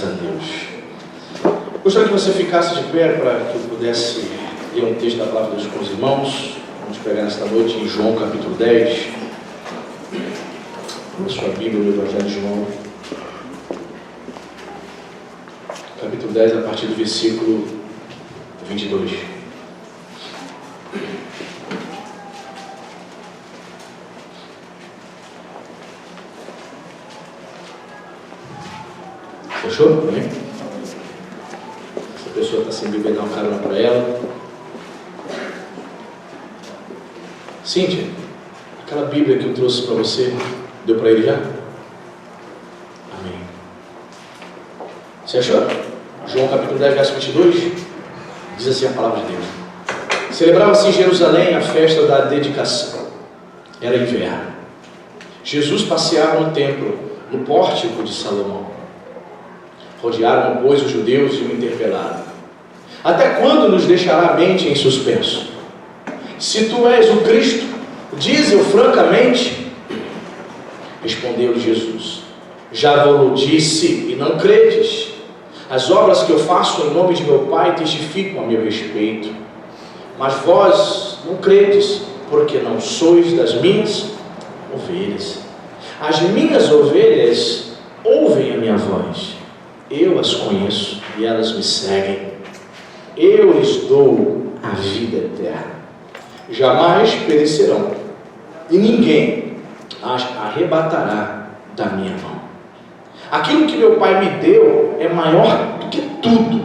A Deus. Gostaria que você ficasse de pé para que eu pudesse ler um texto da palavra de Deus com os irmãos. Vamos pegar nesta noite em João capítulo 10. Na sua Bíblia, no Evangelho de João. Capítulo 10, a partir do versículo 22. Fechou? Amém? Essa pessoa está sem Bíblia, dá uma carona para ela. Cíntia, aquela Bíblia que eu trouxe para você, deu para ele já? Amém. Você achou? João capítulo 10, verso 22, diz assim a palavra de Deus. Celebrava-se em Jerusalém a festa da dedicação. Era inverno. Jesus passeava no templo, no pórtico de Salomão. Rodearam, pois, os judeus e o interpelaram. Até quando nos deixará a mente em suspenso? Se tu és o Cristo, dize-o francamente. Respondeu-lhe Jesus. Já vos disse e não credes. As obras que eu faço em nome de meu Pai testificam a meu respeito. Mas vós não credes, porque não sois das minhas ovelhas. As minhas ovelhas ouvem a minha voz. Eu as conheço e elas me seguem. Eu lhes dou a vida eterna. Jamais perecerão, e ninguém as arrebatará da minha mão. Aquilo que meu Pai me deu é maior do que tudo,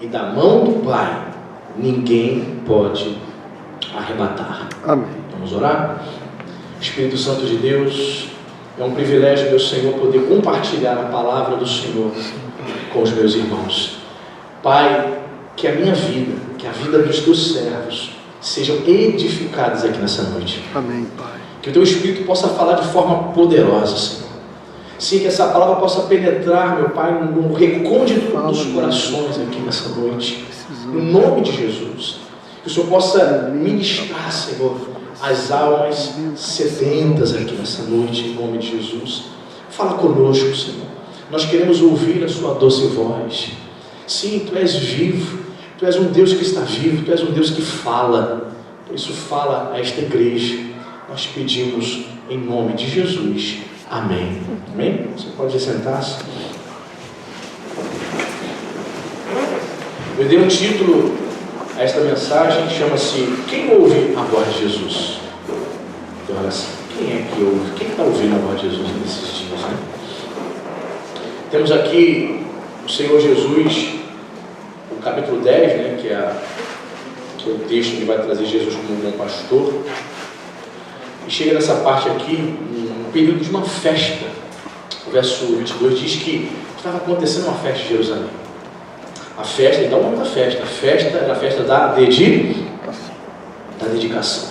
e da mão do Pai ninguém pode arrebatar. Amém. Vamos orar? Espírito Santo de Deus, é um privilégio, meu Senhor, poder compartilhar a palavra do Senhor com os meus irmãos. Pai, que a minha vida, que a vida dos teus servos sejam edificados aqui nessa noite. Amém, Pai. Que o teu Espírito possa falar de forma poderosa, Senhor. Sim, que essa palavra possa penetrar, meu Pai, no recôndito dos corações aqui nessa noite. No nome de Jesus. Que o Senhor possa ministrar, Senhor, as almas sedentas aqui nessa noite, em nome de Jesus. Fala conosco, Senhor. Nós queremos ouvir a sua doce voz. Sim, Tu és vivo. Tu és um Deus que está vivo. Tu és um Deus que fala. Por isso fala a esta igreja. Nós pedimos em nome de Jesus. Amém. Amém? Você pode sentar-se. Eu dei um título a esta mensagem, chama-se Quem ouve a voz de Jesus? Então, olha assim, quem é que ouve? Quem está ouvindo a voz de Jesus nesses dias? Né? Temos aqui o Senhor Jesus, o capítulo 10, né, que é o texto que vai trazer Jesus como um bom pastor. E chega nessa parte aqui, no período de uma festa. O verso 22 diz que estava acontecendo uma festa em Jerusalém. A festa, então o nome da festa. A festa era a festa da dedicação.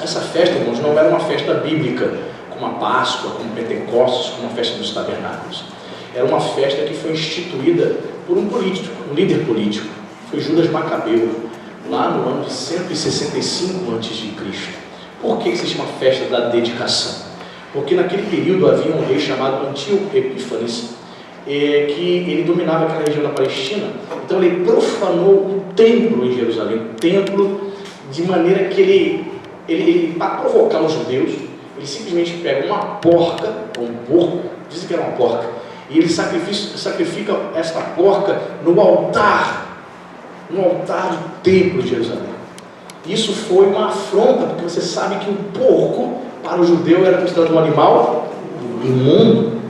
Essa festa, irmãos, não era uma festa bíblica, como a Páscoa, como Pentecostes, como a festa dos tabernáculos. Era uma festa que foi instituída por um político, um líder político. Foi Judas Macabeu, lá no ano de 165 a.C. Por que se chama festa da dedicação? Porque naquele período havia um rei chamado Antíoco Epífanes, que ele dominava aquela região da Palestina. Então ele profanou o templo em Jerusalém, o templo, de maneira que ele para provocar os judeus, ele simplesmente pega uma porca, ou um porco, dizem que era uma porca, e ele sacrifica esta porca no altar do templo de Jerusalém. Isso foi uma afronta, porque você sabe que o porco, para o judeu, era considerado um animal imundo.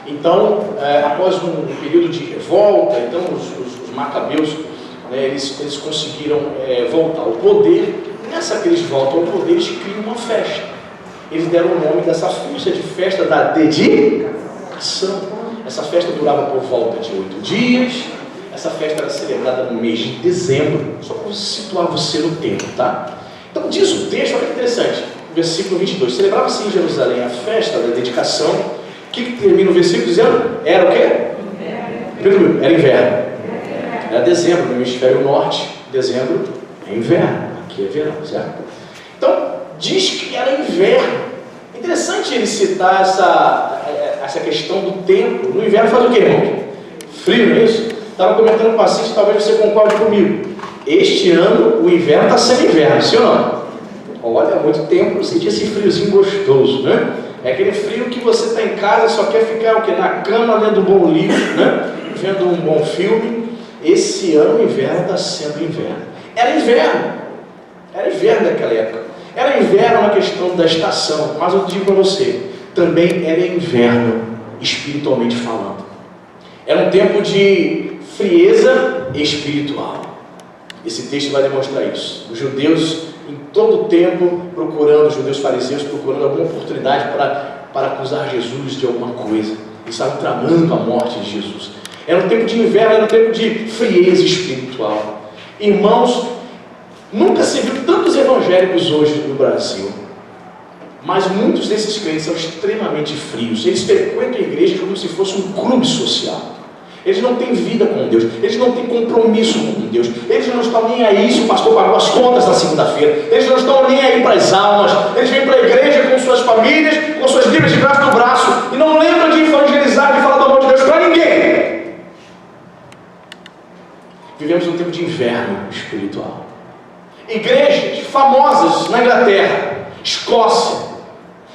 Então, após um período de revolta, então os macabeus, né, eles conseguiram voltar ao poder. Nessa que eles voltam ao poder, eles criam uma festa. Eles deram o nome dessa festa de festa da dedicação. Essa festa durava por volta de 8 dias. Essa festa era celebrada no mês de dezembro, só para situar você no tempo, tá? Então diz o texto, olha que interessante, versículo 22, celebrava-se em Jerusalém a festa da dedicação. O que termina o versículo dizendo? Era o quê? Era inverno. Era dezembro, no hemisfério norte, dezembro é inverno, aqui é verão, certo? Então, diz que era inverno. Interessante ele citar essa questão do tempo. No inverno faz o quê, irmão? frio, não é isso? Estava comentando com a Cíntia, talvez você concorde comigo. Este ano o inverno está sendo inverno, sim ou não? Olha, há muito tempo eu senti esse friozinho gostoso, né? É aquele frio que você está em casa e só quer ficar o quê? Na cama lendo um bom livro, né? Vendo um bom filme. Esse ano o inverno está sendo inverno. Era inverno daquela época. Era inverno na questão da estação, mas eu digo para você, também era inverno espiritualmente falando. Era um tempo de frieza espiritual. Esse texto vai demonstrar isso. Os judeus, em todo o tempo, os judeus fariseus, procurando alguma oportunidade para acusar Jesus de alguma coisa. Eles estavam tramando a morte de Jesus. Era um tempo de inverno, era um tempo de frieza espiritual. Irmãos, nunca se viu tantos evangélicos hoje no Brasil. Mas muitos desses crentes são extremamente frios. Eles frequentam a igreja como se fosse um clube social. Eles não têm vida com Deus, eles não têm compromisso com Deus, eles não estão nem aí se o pastor pagou as contas na segunda-feira, eles não estão nem aí para as almas, eles vêm para a igreja com suas famílias, com suas Bíblias debaixo do braço, e não lembram de evangelizar, de falar do amor de Deus para ninguém. Vivemos um tempo de inverno espiritual. Igrejas famosas na Inglaterra, Escócia,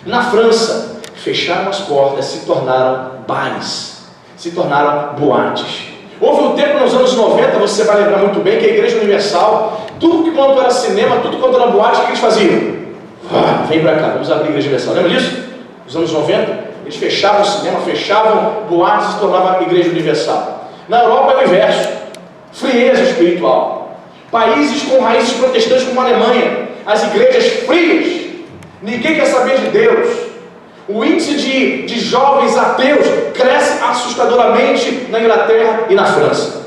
na França, fecharam as portas, se tornaram bares, se tornaram boates. Houve um tempo nos anos 90, você vai lembrar muito bem, que a Igreja Universal, tudo quanto era cinema, tudo quanto era boate, o que eles faziam? Vem para cá, vamos abrir a Igreja Universal. Lembra disso? Nos anos 90, eles fechavam o cinema, fechavam boates e se tornavam a Igreja Universal. Na Europa é o inverso, frieza espiritual. Países com raízes protestantes como a Alemanha, as igrejas frias, ninguém quer saber de Deus. O índice de jovens ateus cresce assustadoramente na Inglaterra e na França.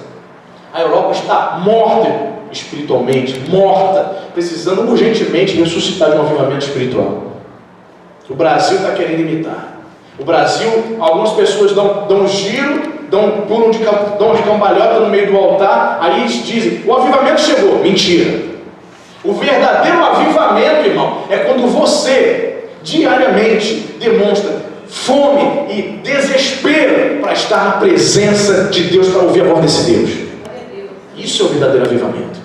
A Europa está morta espiritualmente, morta, precisando urgentemente ressuscitar de um avivamento espiritual. O Brasil está querendo imitar. O Brasil, algumas pessoas dão um giro, dão uma cambalhota no meio do altar, aí eles dizem, o avivamento chegou. Mentira. O verdadeiro avivamento, irmão, é quando você diariamente demonstra fome e desespero para estar na presença de Deus, para ouvir a voz desse Deus. Isso é o verdadeiro avivamento.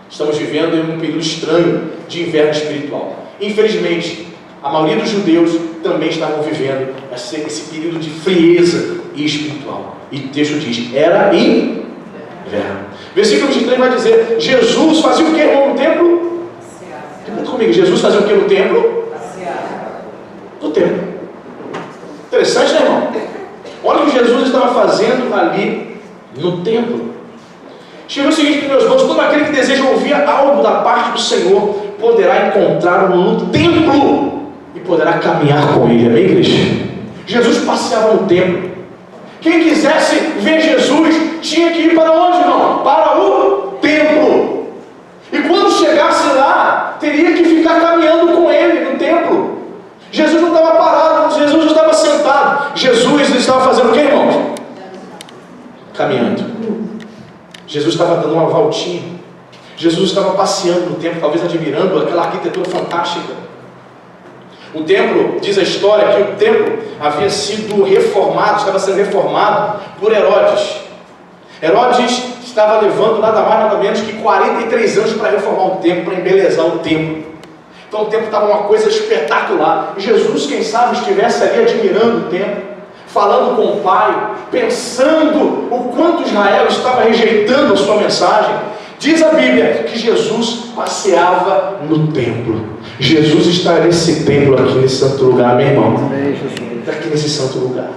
Estamos vivendo em um período estranho de inverno espiritual. Infelizmente, a maioria dos judeus também estavam vivendo esse período de frieza espiritual. E o texto diz, era inverno. Versículo 23 vai dizer, Jesus fazia o que, irmão, no templo? Repita comigo, Jesus fazia o que no templo? No templo. Interessante, né, irmão? Olha o que Jesus estava fazendo ali no templo. Escreveu o seguinte, meus irmãos, todo aquele que deseja ouvir algo da parte do Senhor poderá encontrá-lo no templo e poderá caminhar com ele. Amém, igreja? Jesus passeava no templo. Quem quisesse ver Jesus tinha que ir para onde, irmão? Para o templo. E quando chegasse lá, teria que ficar caminhando com ele no templo. Jesus não estava parado, Jesus não estava sentado. Jesus estava fazendo o que, irmãos? Caminhando. Jesus estava dando uma voltinha. Jesus estava passeando no templo, talvez admirando aquela arquitetura fantástica. O templo, diz a história que o templo havia sido reformado, estava sendo reformado por Herodes. Herodes estava levando nada mais, nada menos que 43 anos para reformar o templo, para embelezar o templo. Então o templo estava uma coisa espetacular. E Jesus, quem sabe, estivesse ali admirando o templo, falando com o Pai, pensando o quanto Israel estava rejeitando a sua mensagem. Diz a Bíblia que Jesus passeava no templo. Jesus está nesse templo aqui, nesse santo lugar, meu irmão. Está aqui nesse santo lugar.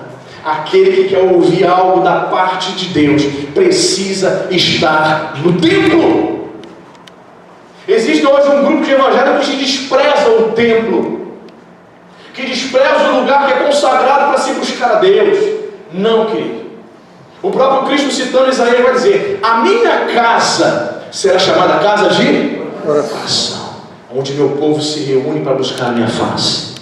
Aquele que quer ouvir algo da parte de Deus precisa estar no templo. Existe hoje um grupo de evangélicos que despreza o templo, que despreza o lugar que é consagrado para se buscar a Deus. Não, querido. O próprio Cristo, citando Isaías, vai dizer, a minha casa será chamada casa de oração, onde meu povo se reúne para buscar a minha face.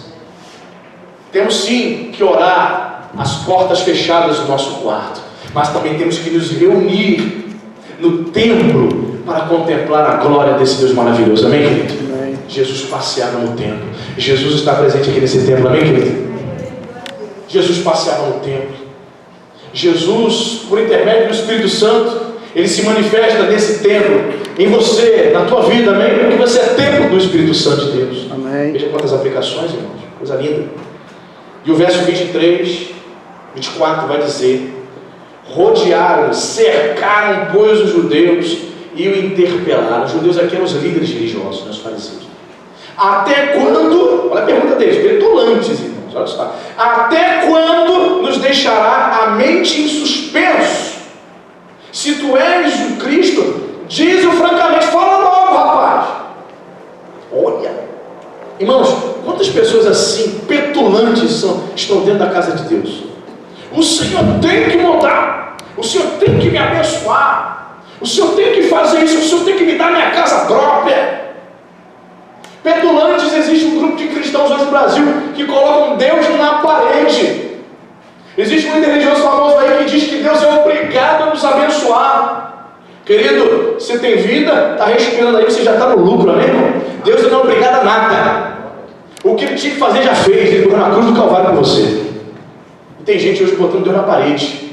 Temos sim que orar às portas fechadas do nosso quarto, mas também temos que nos reunir no templo para contemplar a glória desse Deus maravilhoso. Amém, querido? Amém. Jesus passeava no templo. Jesus está presente aqui nesse templo. Amém, querido? Jesus passeava no templo. Jesus, por intermédio do Espírito Santo, Ele se manifesta nesse templo, em você, na tua vida, amém? Porque você é templo do Espírito Santo de Deus. Amém. Veja quantas aplicações, irmãos, coisa linda. E o verso 23, 24 vai dizer: rodearam, cercaram, pois, os judeus e o interpelaram. Os judeus aqui eram os líderes religiosos, né, os fariseus. Até quando, olha a pergunta deles, petulantes, irmãos, olha só. Até quando nos deixará a mente em suspenso? Se tu és o Cristo, diz-o francamente, fala logo, rapaz. Olha, irmãos, quantas pessoas assim, petulantes, estão dentro da casa de Deus? O Senhor tem que mudar, o Senhor tem que me abençoar, o Senhor tem que fazer isso, o Senhor tem que me dar minha casa própria. Petulantes, existe um grupo de cristãos hoje no Brasil que colocam Deus na parede. Existe um líder religioso famoso aí que diz que Deus é obrigado a nos abençoar. Querido, você tem vida, está respirando aí, você já está no lucro, amém, irmão? Deus não é obrigado a nada. O que Ele tinha que fazer já fez, Ele morreu na cruz do Calvário por você. E tem gente hoje botando Deus na parede.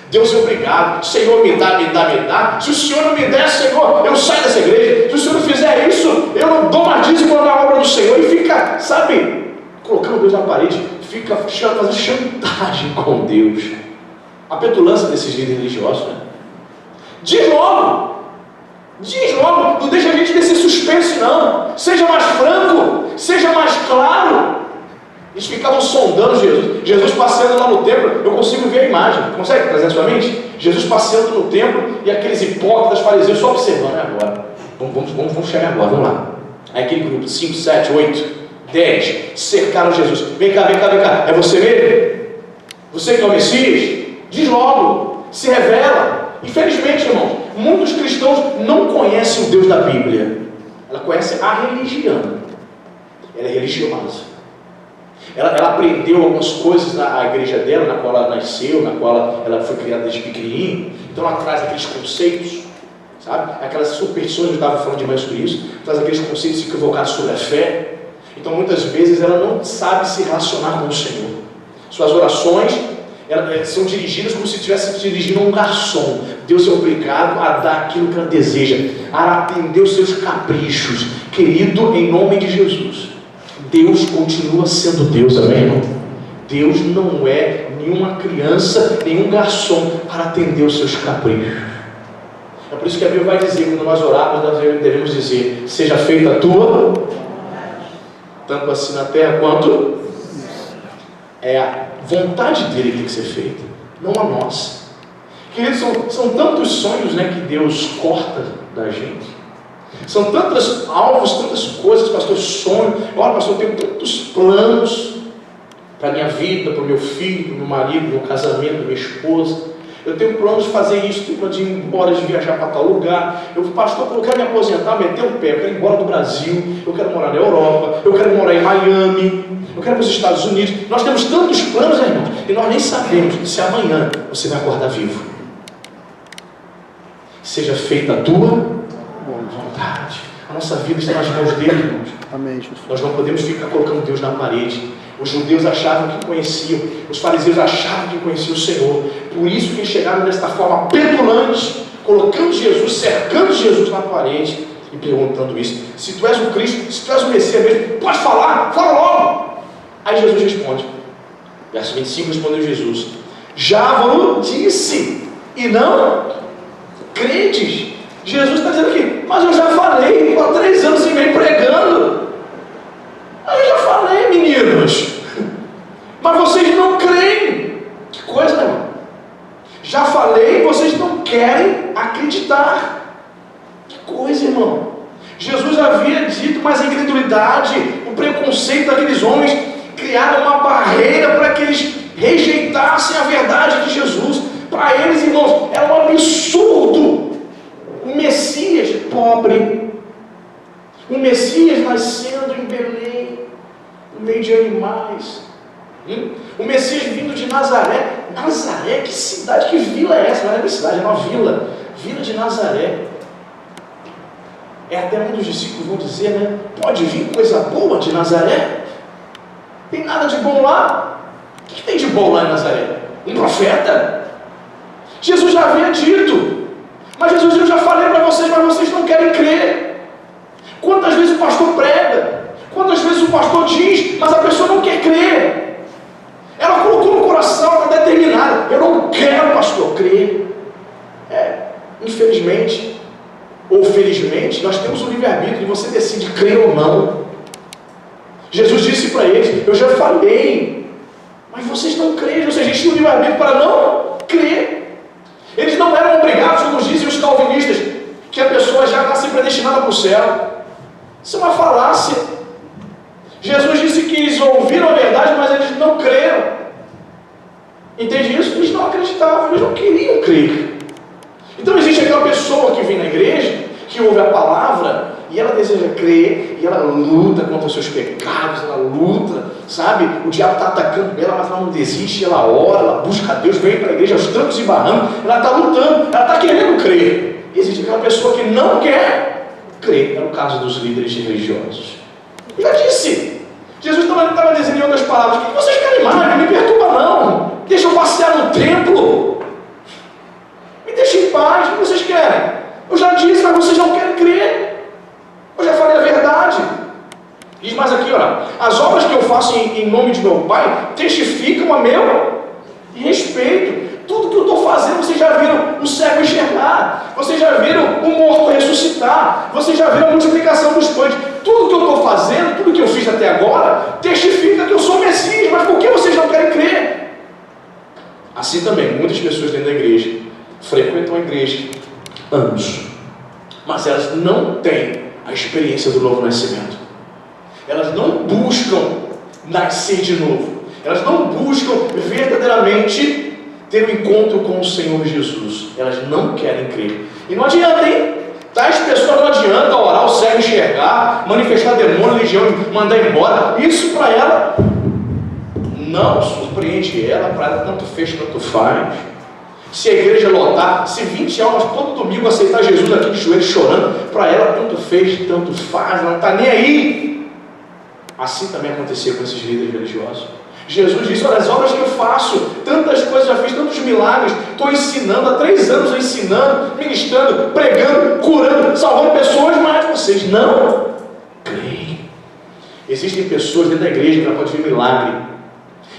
Deus é obrigado, Senhor, me dá, me dá, me dá. Se o Senhor não me der, Senhor, eu saio dessa igreja. Se o Senhor não fizer isso, eu não dou mais dízimo na obra do Senhor. E fica, sabe, colocando Deus na parede, fica fazendo chantagem com Deus. A petulância desses líderes religiosos, né? Diz logo, não deixa a gente nesse suspense, não. Seja mais franco, seja mais claro. Eles ficavam sondando Jesus passeando lá no templo. Eu consigo ver a imagem, consegue trazer na sua mente? Jesus passeando no templo e aqueles hipócritas fariseus só observando. Agora, vamos chegar agora, vamos lá. Aí aquele grupo, 5, 7, 8, 10, cercaram Jesus. Vem cá, é você mesmo? Você que é o Messias? Diz logo, se revela. Infelizmente, irmão, muitos cristãos não conhecem o Deus da Bíblia. Ela conhece a religião. Ela é religiosa. Ela aprendeu algumas coisas na igreja dela, na qual ela nasceu, na qual ela foi criada desde pequenininho. Então ela traz aqueles conceitos, sabe? Aquelas superstições, eu estava falando demais sobre isso. Traz aqueles conceitos equivocados sobre a fé. Então muitas vezes ela não sabe se relacionar com o Senhor. Suas orações são dirigidas como se estivesse dirigindo a um garçom. Deus é obrigado a dar aquilo que ela deseja, a atender os seus caprichos. Querido, em nome de Jesus, Deus continua sendo Deus, amém, irmão? Deus não é nenhuma criança, nenhum garçom para atender os seus caprichos. É por isso que a Bíblia vai dizer, quando nós orarmos, nós devemos dizer: seja feita a tua, tanto assim na terra quanto é a vontade dele que tem que ser feita, não a nossa. Queridos, são tantos sonhos, né, que Deus corta da gente. São tantos alvos, tantas coisas, pastor, sonho. Olha, pastor, eu tenho tantos planos para a minha vida, para o meu filho, para o meu marido, para o meu casamento, para a minha esposa. Eu tenho planos de fazer isso, tenho plano de ir embora, de viajar para tal lugar. Pastor, eu quero me aposentar, meter o pé, eu quero ir embora do Brasil, eu quero morar na Europa, eu quero morar em Miami, eu quero ir para os Estados Unidos. Nós temos tantos planos, irmãos, e nós nem sabemos se amanhã você vai acordar vivo. Seja feita a tua vontade. A nossa vida está nas mãos dele, irmãos. Amém, Jesus. Nós não podemos ficar colocando Deus na parede. Os judeus achavam que conheciam, os fariseus achavam que conheciam o Senhor. Por isso que eles chegaram desta forma petulante, colocando Jesus, cercando Jesus na parede e perguntando isso: se tu és o Cristo, se tu és o Messias mesmo, pode falar, fala logo. Aí Jesus responde, verso 25, respondeu Jesus: já vos disse, e não credes. Jesus está dizendo aqui: mas eu já falei, há 3 anos e meio pregando. Eu já falei, meninos, mas vocês não creem. Que coisa, né, irmão? Já falei, vocês não querem acreditar. Que coisa, irmão. Jesus havia dito, mas a incredulidade, o preconceito daqueles homens criaram uma barreira para que eles rejeitassem a verdade de Jesus. Para eles, irmãos, era um absurdo um Messias pobre, um Messias nascendo em Belém, no meio de animais, um Messias vindo de Nazaré. Nazaré, que cidade, que vila é essa? Não é uma cidade, é uma vila de Nazaré. É até um dos discípulos vão dizer, né? Pode vir coisa boa de Nazaré? Tem nada de bom lá? O que tem de bom lá em Nazaré? Um profeta? Jesus já havia dito, mas Jesus, eu já falei para vocês, mas vocês não querem crer. Quantas vezes o pastor prega, quantas vezes o pastor diz, mas a pessoa não quer crer. Ela colocou no coração, está determinada, eu não quero, pastor, crer. Infelizmente, ou felizmente, nós temos o livre-arbítrio e você decide crer ou não. Jesus disse para eles, eu já falei, mas vocês não creem, ou seja, eles tinham o livre-arbítrio para não crer. Eles não eram obrigados, como dizem os calvinistas, que a pessoa já nasce predestinada para o céu. Isso é uma falácia. Jesus disse que eles ouviram a verdade, mas eles não creram. Entende isso? Eles não acreditavam, eles não queriam crer. Então existe aquela pessoa que vem na igreja, que ouve a palavra, e ela deseja crer, e ela luta contra os seus pecados, ela luta, sabe? O diabo está atacando ela, mas ela não desiste, ela ora, ela busca a Deus, vem para a igreja aos trancos e barrancos, ela está lutando, ela está querendo crer. E existe aquela pessoa que não quer crer, é o caso dos líderes religiosos. Eu já disse, Jesus estava dizendo em outras palavras, o que vocês querem mais? Não me perturba não, deixa eu passear no templo, me deixa em paz, o que vocês querem? Eu já disse, mas vocês não querem crer. Eu já falei a verdade. Diz mais aqui, olha, as obras que eu faço em nome de meu Pai testificam a meu respeito. Tudo que eu estou fazendo, vocês já viram o cego enxergar, vocês já viram o morto ressuscitar, vocês já viram a multiplicação dos pães. Tudo que eu estou fazendo, tudo que eu fiz até agora, testifica que eu sou o Messias, mas por que vocês não querem crer? Assim também, muitas pessoas dentro da igreja frequentam a igreja anos, mas elas não têm a experiência do novo nascimento. Elas não buscam nascer de novo. Elas não buscam verdadeiramente ter um encontro com o Senhor Jesus. Elas não querem crer. E não adianta, hein? Tais pessoas não adianta orar o cego enxergar, manifestar demônio, legião, mandar embora. Isso para ela não surpreende ela, para ela tanto fez quanto faz. Se a igreja lotar, se 20 almas todo domingo aceitar Jesus aqui de joelhos chorando, para ela tanto fez, tanto faz, ela não está nem aí. Assim também acontecia com esses líderes religiosos. Jesus disse, olha, as obras que eu faço, tantas coisas já fiz, tantos milagres, estou ensinando, há 3 anos ensinando, ministrando, pregando, curando, salvando pessoas, mas vocês não creem. Existem pessoas dentro da igreja que ela pode ver milagre,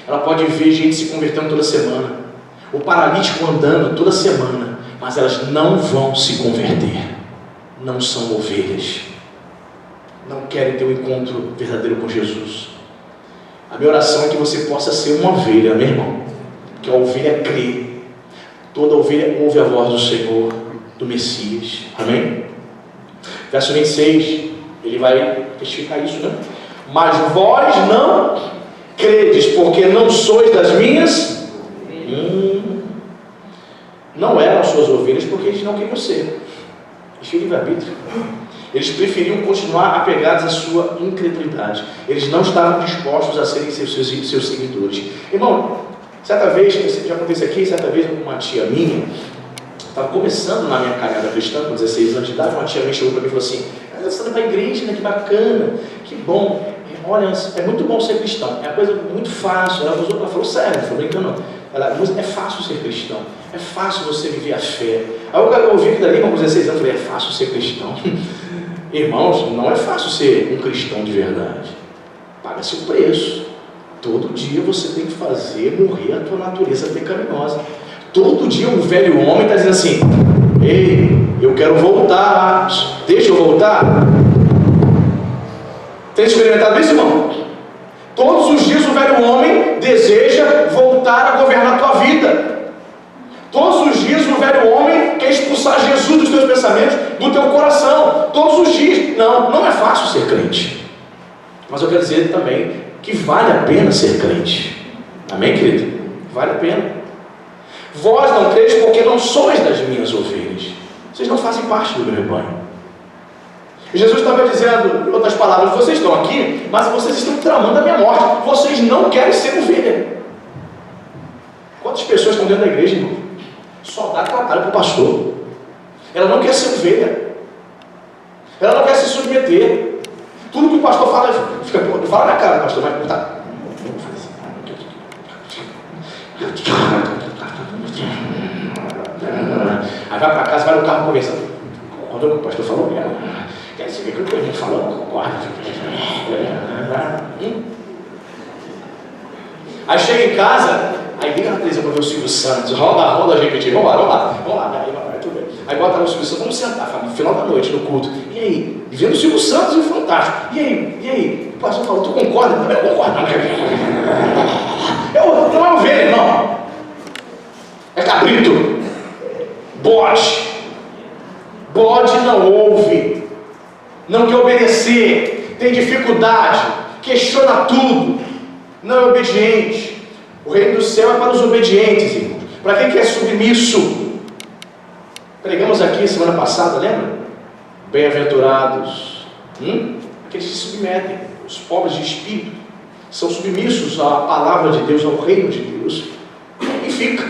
ela pode ver gente se convertendo toda semana, o paralítico andando toda semana, mas elas não vão se converter, não são ovelhas, não querem ter um encontro verdadeiro com Jesus. A minha oração é que você possa ser uma ovelha, meu irmão, que a ovelha crê, toda ovelha ouve a voz do Senhor, do Messias, amém? Verso 26, ele vai testificar isso, né? Mas vós não credes, porque não sois das minhas. Não eram suas ovelhas porque eles não queriam ser. Eles tinham livre-arbítrio. Eles preferiam continuar apegados à sua incredulidade. Eles não estavam dispostos a serem seus seguidores. Irmão, certa vez, já aconteceu aqui, certa vez uma tia minha, estava começando na minha caminhada cristã, com 16 anos de idade, uma tia minha chegou para mim e falou assim, você está indo para a igreja, né? Que bacana, que bom. Olha, é muito bom ser cristão, é uma coisa muito fácil. Ela falou sério, não estou brincando. É fácil ser cristão, é fácil você viver a fé. Aí eu ouvi aquilo ali com 16 anos, falei, é fácil ser cristão. Irmãos, não é fácil ser um cristão de verdade. Paga-se o preço. Todo dia você tem que fazer morrer a tua natureza pecaminosa. Todo dia um velho homem está dizendo assim, ei, eu quero voltar, deixa eu voltar. Tem experimentado isso, irmão? Todos os dias o velho homem deseja voltar a governar a tua vida. Todos os dias o velho homem quer expulsar Jesus dos teus pensamentos, do teu coração. Todos os dias. Não é fácil ser crente. Mas eu quero dizer também que vale a pena ser crente. Amém, querido? Vale a pena. Vós não credes porque não sois das minhas ovelhas. Vocês não fazem parte do meu rebanho. Jesus estava dizendo, em outras palavras, vocês estão aqui, mas vocês estão tramando a minha morte. Vocês não querem ser ovelha. Quantas pessoas estão dentro da igreja, irmão? Só dá trabalho para o pastor. Ela não quer ser ovelha. Ela não quer se submeter. Tudo que o pastor fala, fala na cara do pastor, mas tá. Aí vai para casa, vai no carro conversando. Quando o pastor falou, quer dizer que o que ele falou, concorda. Aí chega em casa, aí liga na televisão para ver o Silvio Santos, roda a gente, vamos lá, aí tudo bem. Aí bota no Silvio Santos, vamos sentar, no final da noite, no culto. E aí? E vendo o Silvio Santos e o Fantástico. E aí? O pastor falou, tu concorda? Eu concordo. Não é ovelha, não. É cabrito. Bode não ouve. Não quer obedecer. Tem dificuldade. Questiona tudo. Não é obediente. O reino do céu é para os obedientes, irmãos. Para quem quer submisso. Pregamos aqui semana passada, lembra? Bem-aventurados. Aqueles que se submetem. Os pobres de espírito. São submissos à palavra de Deus, ao reino de Deus. E fica.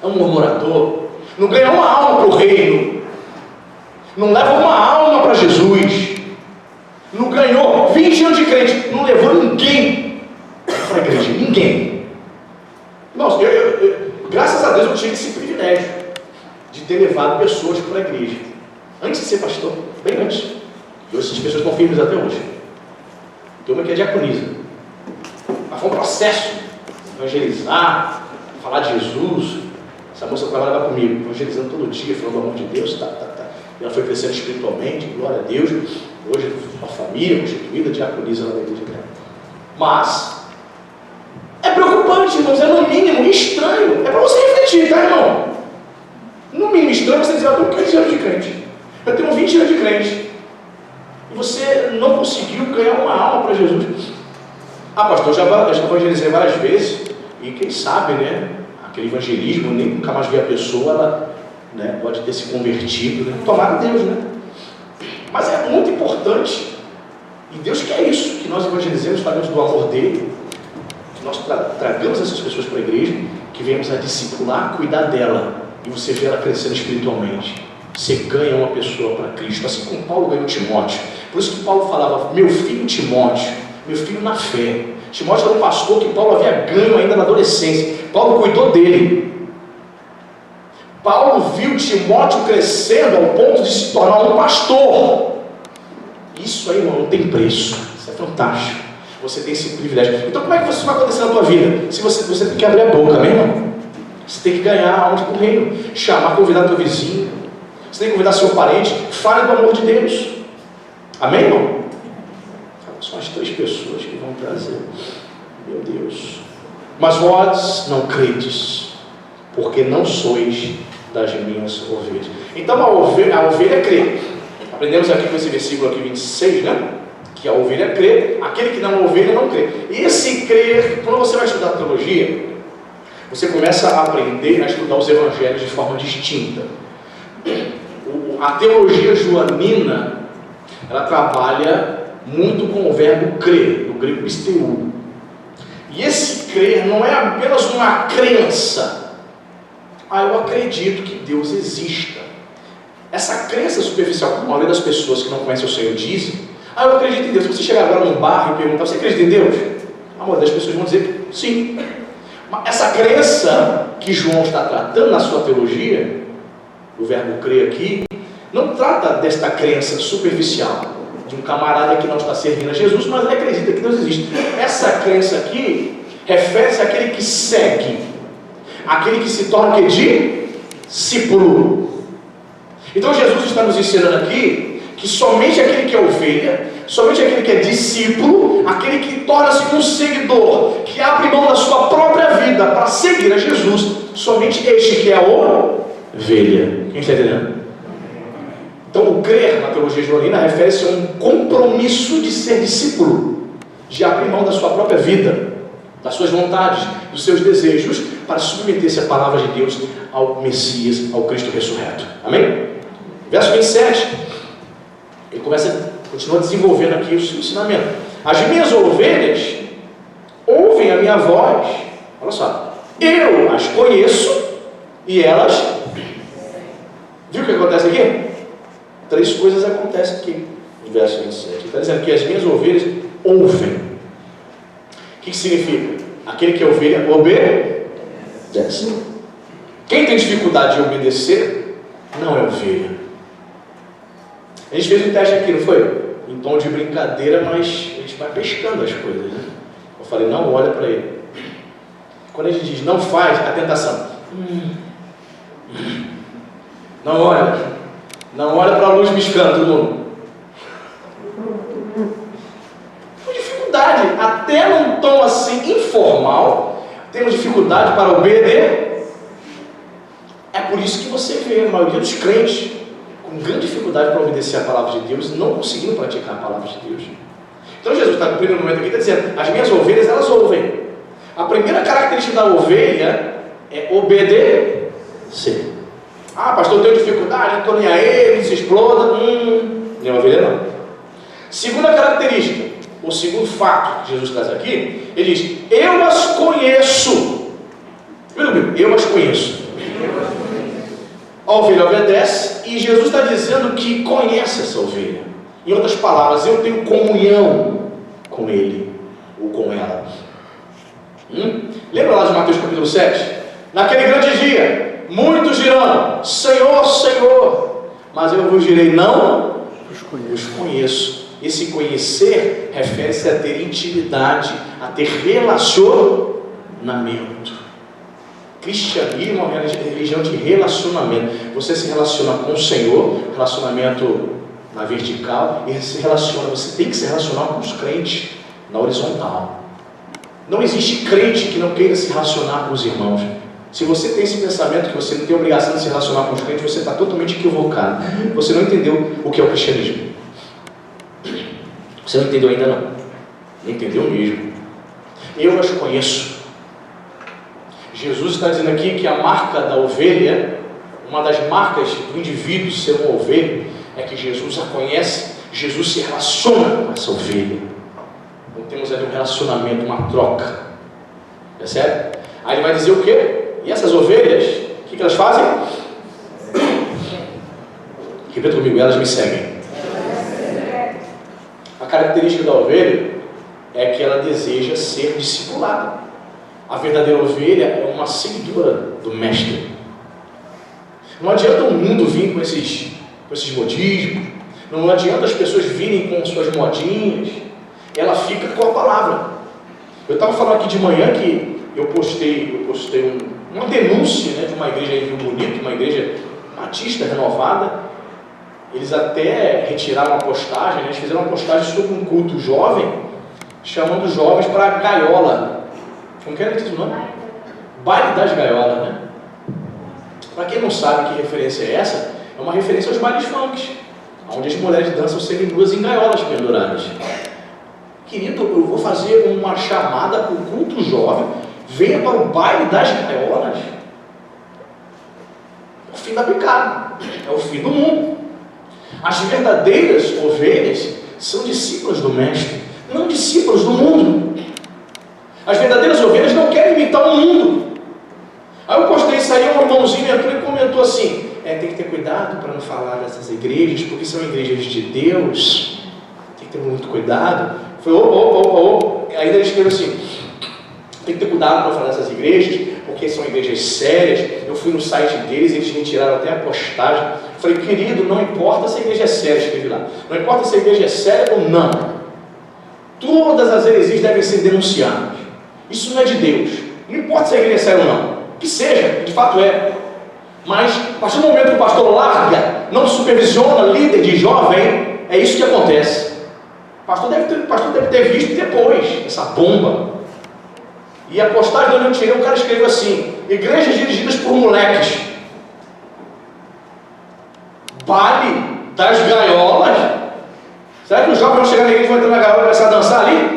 É um murmurador. Não ganha uma alma para o reino. Não leva uma alma para Jesus. Não ganhou 20 anos de crente. Não levou ninguém para a igreja. Ninguém. Irmãos, graças a Deus eu tive esse privilégio de ter levado pessoas para a igreja. Antes de ser pastor. Bem antes. E hoje essas pessoas estão firmes até hoje. Tem uma que é diaconisa. Mas foi um processo. Evangelizar. Falar de Jesus. Essa moça trabalhava comigo, evangelizando todo dia, falando do amor de Deus, E ela foi crescendo espiritualmente, glória a Deus. Hoje, uma família constituída, diaconisa lá na igreja dela. Mas, é preocupante, irmãos, é no mínimo estranho. É para você refletir, tá, irmão? No mínimo estranho você dizer, eu tenho 15 anos de crente. Eu tenho 20 anos de crente. E você não conseguiu ganhar uma alma para Jesus. Pastor, eu já evangelizei várias vezes. E quem sabe, né? Aquele evangelismo, nem nunca mais vi a pessoa, ela, né, pode ter se convertido, né? Tomara Deus, né? Mas é muito importante, e Deus quer isso, que nós evangelizemos, falemos do amor dele, que nós tragamos essas pessoas para a igreja, que venhamos a discipular, cuidar dela, e você vê ela crescendo espiritualmente. Você ganha uma pessoa para Cristo, assim como Paulo ganhou Timóteo. Por isso que Paulo falava, meu filho Timóteo, meu filho na fé. Timóteo era um pastor que Paulo havia ganho ainda na adolescência. Paulo cuidou dele. Paulo viu Timóteo crescendo ao ponto de se tornar um pastor. Isso aí, irmão, não tem preço. Isso é fantástico. Você tem esse privilégio. Então como é que isso vai acontecer na tua vida? Se você tem que abrir a boca, amém, irmão? Você tem que ganhar almas para o reino. Chamar, convidar teu vizinho. Você tem que convidar seu parente. Fale do amor de Deus. Amém, irmão? São as 3 pessoas que vão trazer. Meu Deus. Mas vós não credes, porque não sois das minhas ovelhas. Então a ovelha crê. Aprendemos aqui com esse versículo aqui 26, né? Que a ovelha crê, aquele que não é ovelha não crê. E esse crer, quando você vai estudar teologia, você começa a aprender a estudar os evangelhos de forma distinta. A teologia joanina, ela trabalha muito com o verbo crer, no grego pisteu. E esse crer não é apenas uma crença. Eu acredito que Deus exista. Essa crença superficial, como a maioria das pessoas que não conhecem o Senhor dizem, eu acredito em Deus. Se você chegar agora num bar e perguntar, você acredita em Deus? A maioria das pessoas vão dizer sim. Mas essa crença que João está tratando na sua teologia, o verbo crer aqui, não trata desta crença superficial de um camarada que não está servindo a Jesus, mas ele acredita que Deus existe. Essa crença aqui refere-se àquele que segue, aquele que se torna discípulo. Então Jesus está nos ensinando aqui que somente aquele que é ovelha, somente aquele que é discípulo, aquele que torna-se um seguidor, que abre mão da sua própria vida para seguir a Jesus, somente este que é a ovelha. Quem está entendendo? Então o crer na teologia joanina refere-se a um compromisso de ser discípulo, de abrir mão da sua própria vida, das suas vontades, dos seus desejos, para submeter-se à palavra de Deus, ao Messias, ao Cristo ressurreto. Amém? Verso 27, ele continua desenvolvendo aqui o seu ensinamento. As minhas ovelhas ouvem a minha voz, olha só, eu as conheço e elas, viu o que acontece aqui? 3 coisas acontecem aqui, no verso 27. Ele está dizendo que as minhas ovelhas ouvem. O que significa? Aquele que é ovelha obedece. Quem tem dificuldade de obedecer, não é ovelha. A gente fez um teste aqui, não foi? Em tom de brincadeira, mas a gente vai pescando as coisas, né? Eu falei, não olha para ele. Quando a gente diz não faz, a tentação. Não olha. Não olha para a luz piscando, todo mundo. Com dificuldade, até num tom assim informal, temos dificuldade para obedecer. É por isso que você vê a maioria dos crentes com grande dificuldade para obedecer a palavra de Deus, não conseguindo praticar a palavra de Deus. Então Jesus está no primeiro momento aqui, está dizendo, as minhas ovelhas, elas ouvem. A primeira característica da ovelha é obedecer. Ah, pastor, eu tenho dificuldade, não estou nem a ele, se exploda. Nem a ovelha não. Segunda característica, o segundo fato que Jesus traz aqui, ele diz, eu as conheço. Eu as conheço. A ovelha obedece e Jesus está dizendo que conhece essa ovelha. Em outras palavras, eu tenho comunhão com ele ou com ela. Lembra lá de Mateus capítulo 7? Naquele grande dia, muitos dirão, Senhor, Senhor, mas eu vos direi, não os conheço. Esse conhecer refere-se a ter intimidade, a ter relacionamento. Cristianismo é uma religião de relacionamento. Você se relaciona com o Senhor, relacionamento na vertical, e se relaciona, você tem que se relacionar com os crentes na horizontal. Não existe crente que não queira se relacionar com os irmãos. Se você tem esse pensamento que você não tem obrigação de se relacionar com os crentes, você está totalmente equivocado. Você não entendeu o que é o cristianismo. Você não entendeu ainda não. Não entendeu mesmo. Eu as conheço. Jesus está dizendo aqui que a marca da ovelha, uma das marcas do indivíduo ser uma ovelha, é que Jesus a conhece, Jesus se relaciona com essa ovelha. Então temos ali um relacionamento, uma troca. Percebe? Aí ele vai dizer o quê? E essas ovelhas, o que elas fazem? Repita comigo, elas me seguem. A característica da ovelha é que ela deseja ser discipulada. A verdadeira ovelha é uma seguidora do mestre. Não adianta o mundo vir com esses modismos, não adianta as pessoas virem com suas modinhas, ela fica com a palavra. Eu estava falando aqui de manhã que eu postei uma denúncia, né, de uma igreja em Rio Bonito, uma igreja batista renovada. Eles até retiraram uma postagem, né, eles fizeram uma postagem sobre um culto jovem, chamando os jovens para a gaiola. Como que era esse nome? Baile das gaiolas, né? Para quem não sabe que referência é essa, é uma referência aos bailes funks, onde as mulheres dançam seminuas em gaiolas penduradas. Querido, eu vou fazer uma chamada para o culto jovem, venha para o baile das gaiolas. É o fim da picada, é o fim do mundo. As verdadeiras ovelhas são discípulas do mestre, não discípulos do mundo. As verdadeiras ovelhas não querem imitar o mundo. Aí eu postei isso aí, um irmãozinho entrou e comentou assim, tem que ter cuidado para não falar dessas igrejas, porque são igrejas de Deus, tem que ter muito cuidado. Foi Aí ele escreveu assim, tem que ter cuidado para não falar dessas igrejas, porque são igrejas sérias. Eu fui no site deles, eles me tiraram até a postagem. Falei, querido, não importa se a igreja é séria, escrevi lá, não importa se a igreja é séria ou não, todas as heresias devem ser denunciadas. Isso não é de Deus. Não importa se a igreja é séria ou não. Que seja, de fato é. Mas, a partir do momento que o pastor larga, não supervisiona líder de jovem, é isso que acontece. O pastor deve ter visto depois essa bomba. E a postagem onde eu tirei, o cara escreveu assim, igrejas dirigidas por moleques. Baile das gaiolas. Será que os jovens vão chegar na igreja e vão entrar na gaiola e começar a dançar ali?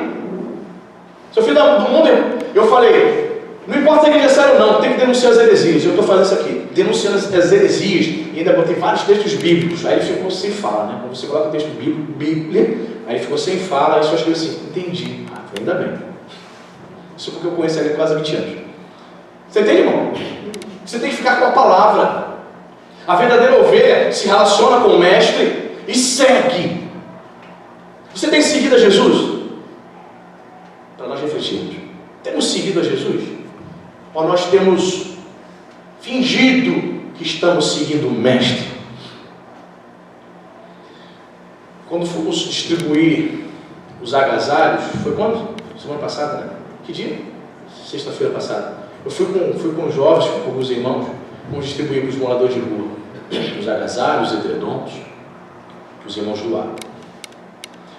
Seu filho do mundo, eu falei, não importa se a igreja é séria ou não, tem que denunciar as heresias. Eu estou fazendo isso aqui, denunciando as heresias, e ainda botei vários textos bíblicos. Aí ele ficou sem fala, né? Quando você coloca o texto bíblico, Bíblia, aí ele ficou sem fala, aí só escreveu assim, entendi. Ainda bem. Isso porque eu conheço ele há quase 20 anos. Você entende, irmão? Você tem que ficar com a palavra. A verdadeira ovelha se relaciona com o mestre e segue. Você tem seguido a Jesus? Para nós refletirmos, temos seguido a Jesus? Ou nós temos fingido que estamos seguindo o Mestre. Quando fomos distribuir os agasalhos, foi quando? Semana passada, né? Que dia? Sexta-feira passada. Eu fui com os jovens, com alguns irmãos, vamos distribuir para os moradores de rua os agasalhos, os edredons, os irmãos do lado.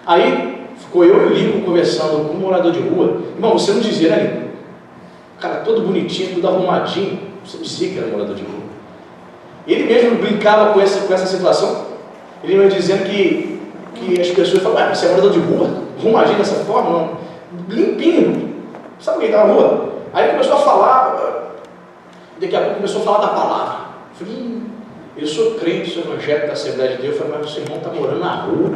Aí ficou eu e o Lincoln conversando com um morador de rua. Irmão, você não dizia, né, Lincoln? Cara, todo bonitinho, tudo arrumadinho. Você não dizia que era morador de rua. Ele mesmo brincava com essa situação. Ele me dizendo que as pessoas falavam, você é morador de rua? Arrumadinho dessa forma? Não. Limpinho. Sabe quem está na rua? Aí ele começou a falar, daqui a pouco começou a falar da palavra. Eu falei, eu sou crente, sou evangélico da Assembleia de Deus. Eu falei, mas o seu irmão está morando na rua.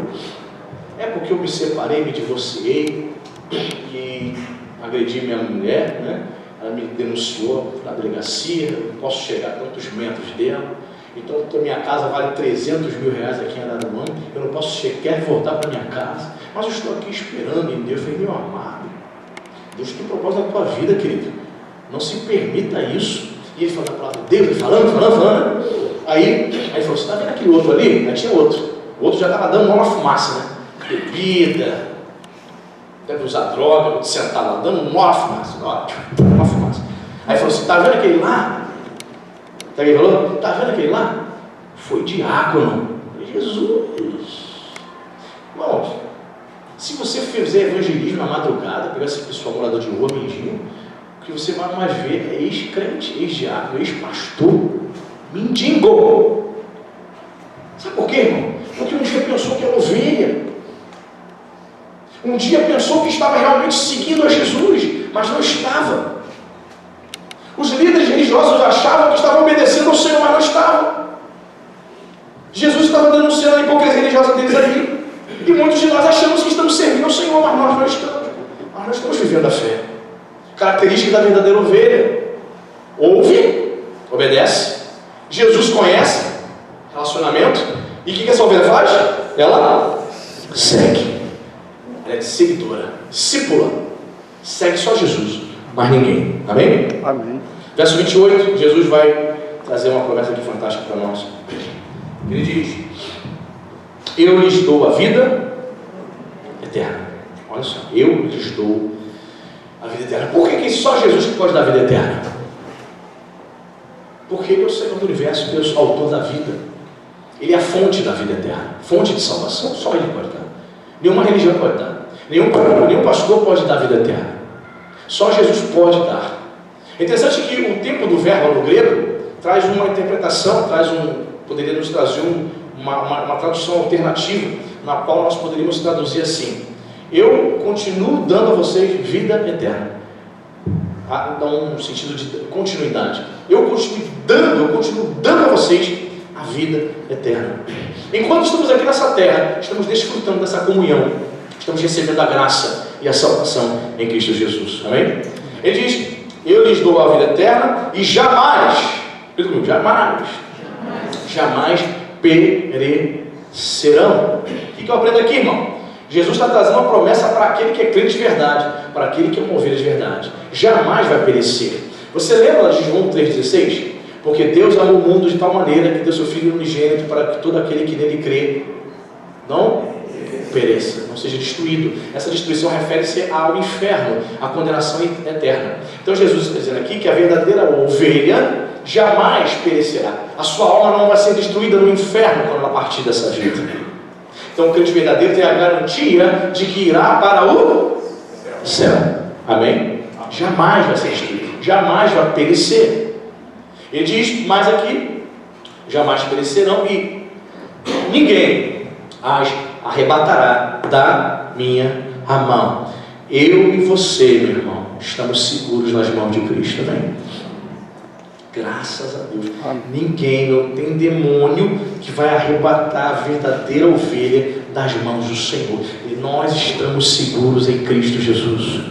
É porque eu me separei, me divorciei e agredi minha mulher, né? Ela me denunciou na delegacia, não posso chegar a tantos metros dela. Então a minha casa vale 300 mil reais aqui em Araruama, eu não posso sequer voltar para minha casa, mas eu estou aqui esperando em Deus. Eu falei, meu amado, Deus tem propósito na tua vida, querido, não se permita isso. E ele falando a palavra de Deus, ele falando. Aí ele falou, você está vendo aquele outro ali? Aí tinha outro, o outro já estava dando uma fumaça, né? Bebida, deve usar droga, outro sentado lá, dando uma fumaça, uma fumaça. Aí falou, você está vendo aquele lá? Sabe o que ele falou? Está vendo aquele lá? Foi diácono. Jesus! Irmãos, se você fizer evangelismo na madrugada, pegar esse pessoal morador de rua, mendigo, o que você vai mais ver é ex-crente, ex-diácono, ex-pastor, mendigo. Sabe por quê, irmão? Porque um dia pensou que era ovelha. Um dia pensou que estava realmente seguindo a Jesus, mas não estava. Os líderes religiosos achavam que estavam obedecendo ao Senhor, mas não estavam. Jesus estava denunciando a hipocrisia religiosa deles ali. E muitos de nós achamos que estamos servindo ao Senhor, mas nós não estamos. Nós não estamos vivendo a fé. Característica da verdadeira ovelha: ouve, obedece. Jesus conhece, relacionamento. E o que essa ovelha faz? Ela segue. Ela é seguidora, discípula. Segue só Jesus, mais ninguém. Amém? Amém. Verso 28, Jesus vai trazer uma promessa aqui fantástica para nós. Ele diz: eu lhes dou a vida eterna. Olha só, eu lhes dou a vida eterna. Por que só Jesus que pode dar a vida eterna? Porque Ele é o Senhor do universo, Deus é o autor da vida. Ele é a fonte da vida eterna, fonte de salvação. Só Ele pode dar. Nenhuma religião pode dar. Nenhum pastor pode dar vida eterna. Só Jesus pode dar. É interessante que o tempo do verbo no grego traz uma interpretação, poderia nos trazer uma tradução alternativa, na qual nós poderíamos traduzir assim: eu continuo dando a vocês vida eterna. Dá um sentido de continuidade. Eu continuo dando a vocês a vida eterna. Enquanto estamos aqui nessa terra, estamos desfrutando dessa comunhão, estamos recebendo a graça e a salvação em Cristo Jesus. Amém? Ele diz: eu lhes dou a vida eterna e jamais perecerão. O que eu aprendo aqui, irmão? Jesus está trazendo uma promessa para aquele que é crente de verdade, para aquele que é uma ovelha de verdade. Jamais vai perecer. Você lembra de João 3,16? Porque Deus amou o mundo de tal maneira que deu seu Filho unigênito para que todo aquele que nele crê não pereça, não seja destruído. Essa destruição refere-se ao inferno, à condenação eterna. Então Jesus está dizendo aqui que a verdadeira ovelha jamais perecerá. A sua alma não vai ser destruída no inferno quando ela partir dessa vida. Então o crente verdadeiro tem a garantia de que irá para o céu. Amém? Jamais vai ser destruído, jamais vai perecer. Ele diz mais aqui: jamais perecerão e ninguém as arrebatará da minha mão. Eu e você, meu irmão, estamos seguros nas mãos de Cristo. Amém? Graças a Deus. Ninguém, não tem demônio que vai arrebatar a verdadeira ovelha das mãos do Senhor. E nós estamos seguros em Cristo Jesus.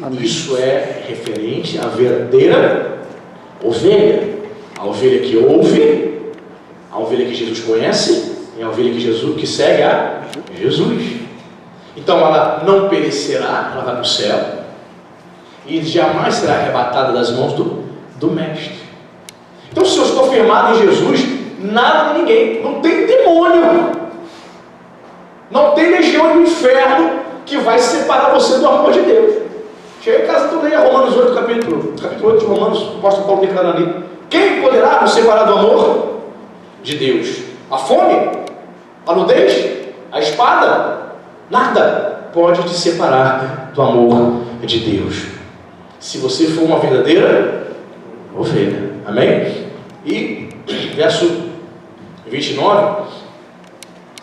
Amém. Isso é referente à verdadeira ovelha. A ovelha que ouve, a ovelha que Jesus conhece, é a ovelha que segue a Jesus. Então ela não perecerá, ela vai para o céu e jamais será arrebatada das mãos do Mestre. Então, se eu estou firmado em Jesus, nada nem ninguém, não tem demônio, não tem legião do inferno que vai separar você do amor de Deus. Chega em casa, tu leia Romanos 8, capítulo 8 de Romanos, o apóstolo Paulo declarando ali: quem poderá nos separar do amor de Deus? A fome? A nudez? A espada? Nada pode te separar do amor de Deus, se você for uma verdadeira ovelha. Amém? E verso 29,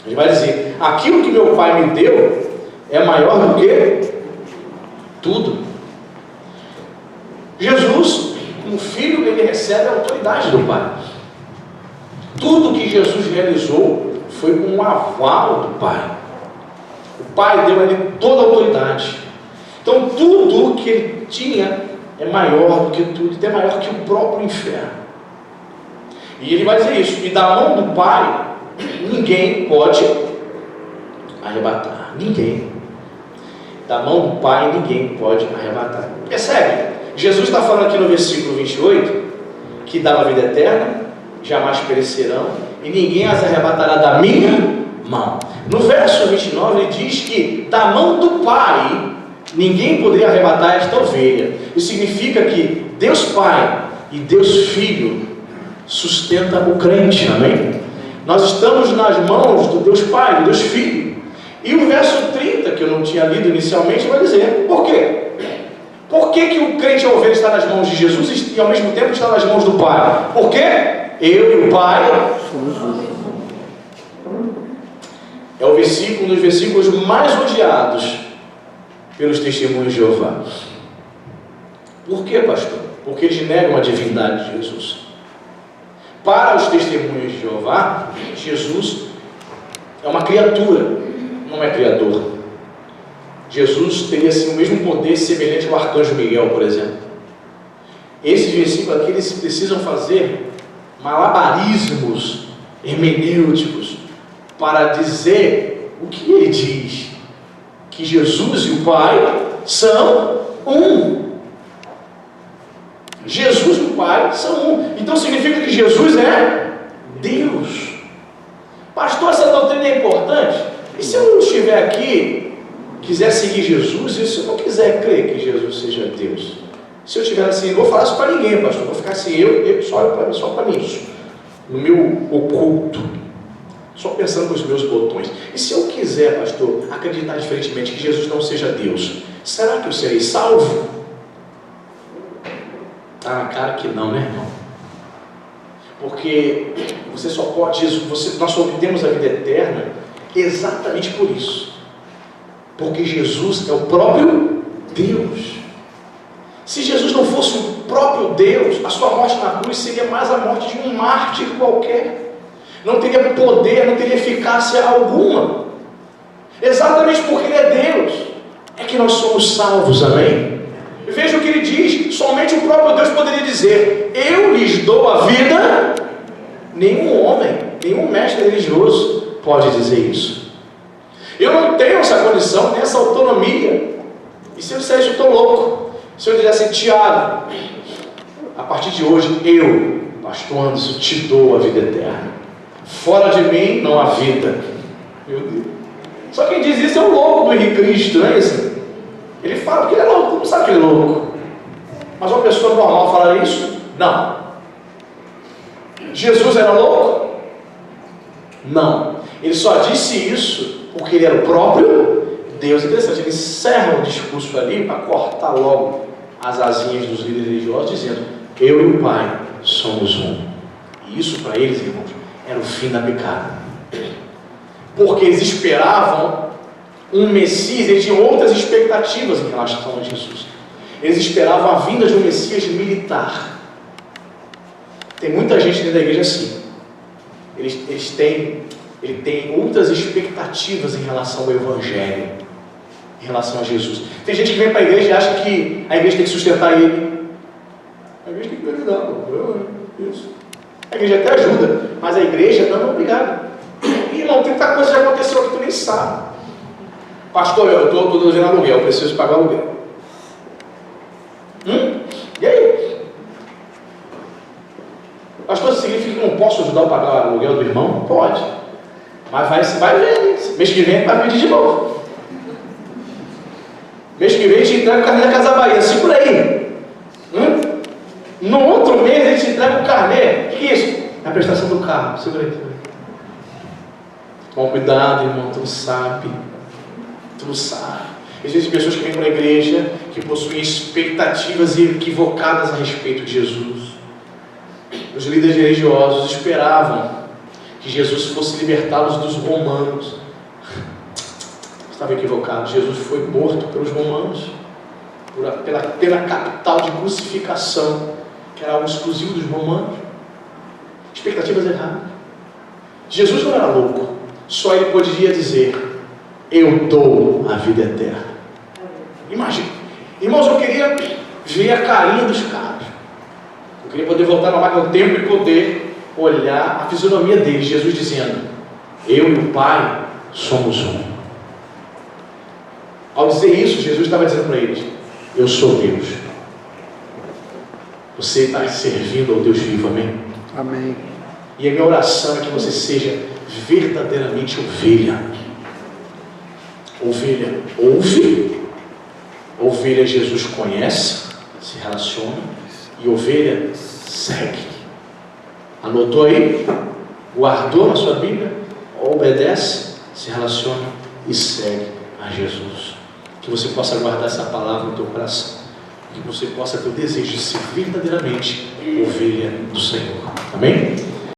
ele vai dizer: aquilo que meu Pai me deu é maior do que tudo. Jesus, como filho, ele recebe a autoridade do Pai. Tudo que Jesus realizou foi com o aval do Pai. O Pai deu a ele toda a autoridade. Então tudo que ele tinha é maior do que tudo, até maior que o próprio inferno. E ele vai dizer isso: e da mão do Pai ninguém pode arrebatar. Ninguém. Da mão do Pai ninguém pode arrebatar. Percebe? Jesus está falando aqui no versículo 28 que dá a vida eterna, jamais perecerão, e ninguém as arrebatará da minha mão. No verso 29 ele diz que da mão do Pai ninguém poderia arrebatar esta ovelha. Isso significa que Deus Pai e Deus Filho sustenta o crente. Amém? Nós estamos nas mãos do Deus Pai, do Deus Filho. E o verso 30, que eu não tinha lido inicialmente, vai dizer: por quê? Por que que o crente, a ovelha, está nas mãos de Jesus e ao mesmo tempo está nas mãos do Pai? Por quê? Eu e o Pai. É o versículo, um dos versículos mais odiados pelos testemunhos de Jeová. Por quê, pastor? Porque eles negam a divindade de Jesus. Para os testemunhos de Jeová, Jesus é uma criatura, não é criador. Jesus teria assim o mesmo poder semelhante ao arcanjo Miguel, por exemplo. Esses versículos aqui, eles precisam fazer malabarismos hermenêuticos para dizer o que ele diz: que Jesus e o Pai são um. Jesus e o Pai são um. Então significa que Jesus é Deus. Pastor, essa doutrina é importante? E se eu não estiver aqui, quiser seguir Jesus, e se eu não quiser crer que Jesus seja Deus? Se eu estiver assim, não vou falar isso para ninguém, pastor, vou ficar assim, eu só para mim, no meu oculto, só pensando nos meus botões. E se eu quiser, pastor, acreditar diferentemente que Jesus não seja Deus, será que eu serei salvo? Está na cara que não, né, irmão? Porque você só pode, nós só obtemos a vida eterna exatamente por isso. Porque Jesus é o próprio Deus. Se Jesus não fosse o próprio Deus, a sua morte na cruz seria mais a morte de um mártir qualquer. Não teria poder, não teria eficácia alguma. Exatamente porque Ele é Deus, é que nós somos salvos, amém? Veja o que Ele diz: somente o próprio Deus poderia dizer: eu lhes dou a vida. Nenhum homem, nenhum mestre religioso pode dizer isso. Eu não tenho essa condição, nem essa autonomia. E se eu disser isso, eu estou louco. Se eu dissesse: Tiago, a partir de hoje, eu, pastor Anderson, te dou a vida eterna. Fora de mim não há vida. Meu Deus. Só quem diz isso é o louco do Henrique Cristo, não é isso? Ele fala porque ele é louco, não sabe que ele é louco. Mas uma pessoa normal falaria isso? Não. Jesus era louco? Não. Ele só disse isso porque ele era o próprio Deus. Interessante, ele encerra o discurso ali para cortar logo as asinhas dos líderes religiosos, dizendo: eu e o Pai somos um. E isso para eles, irmãos, era o fim da picada. Porque eles esperavam um Messias, eles tinham outras expectativas em relação a Jesus. Eles esperavam a vinda de um Messias militar. Tem muita gente dentro da igreja assim. Ele tem outras expectativas em relação ao Evangelho, em relação a Jesus. Tem gente que vem para a igreja e acha que a igreja tem que sustentar ele. A igreja tem que ajudar. Isso. A igreja até ajuda, mas a igreja não é obrigada. Irmão, tem muita coisa que já aconteceu que tu nem sabe. Pastor, eu estou devendo aluguel, eu preciso pagar aluguel. E aí? posso ajudar a pagar o aluguel do irmão? Pode. Mas você vai ver. Mês que vem vai pedir de novo. Mês que vem a gente entrega o carnê da Casa Bahia. Segura aí. No outro mês a gente entrega o carnê. O que é isso? É a prestação do carro. Segura aí. Toma cuidado, irmão. Tu sabe. Tu sabe. Existem pessoas que vêm para a igreja que possuem expectativas equivocadas a respeito de Jesus. Os líderes religiosos esperavam que Jesus fosse libertá-los dos romanos. Estava equivocado. Jesus foi morto pelos romanos, pela capital de crucificação, que era algo exclusivo dos romanos. Expectativas erradas. Jesus não era louco, só ele podia dizer: eu dou a vida eterna. Imagina, irmãos, eu queria ver a carinha dos caras. Eu queria poder voltar na máquina do tempo e poder olhar a fisionomia deles. Jesus dizendo: eu e o Pai somos um. Ao dizer isso, Jesus estava dizendo para eles: eu sou Deus. Você está servindo ao Deus vivo, amém? Amém. E a minha oração é que você seja verdadeiramente ovelha. Ovelha ouve, ovelha Jesus conhece, se relaciona, e ovelha segue. Anotou aí? Guardou na sua Bíblia? Obedece, se relaciona e segue a Jesus. Que você possa guardar essa palavra no teu coração, que você possa ter o desejo de ser verdadeiramente ovelha do Senhor. Amém?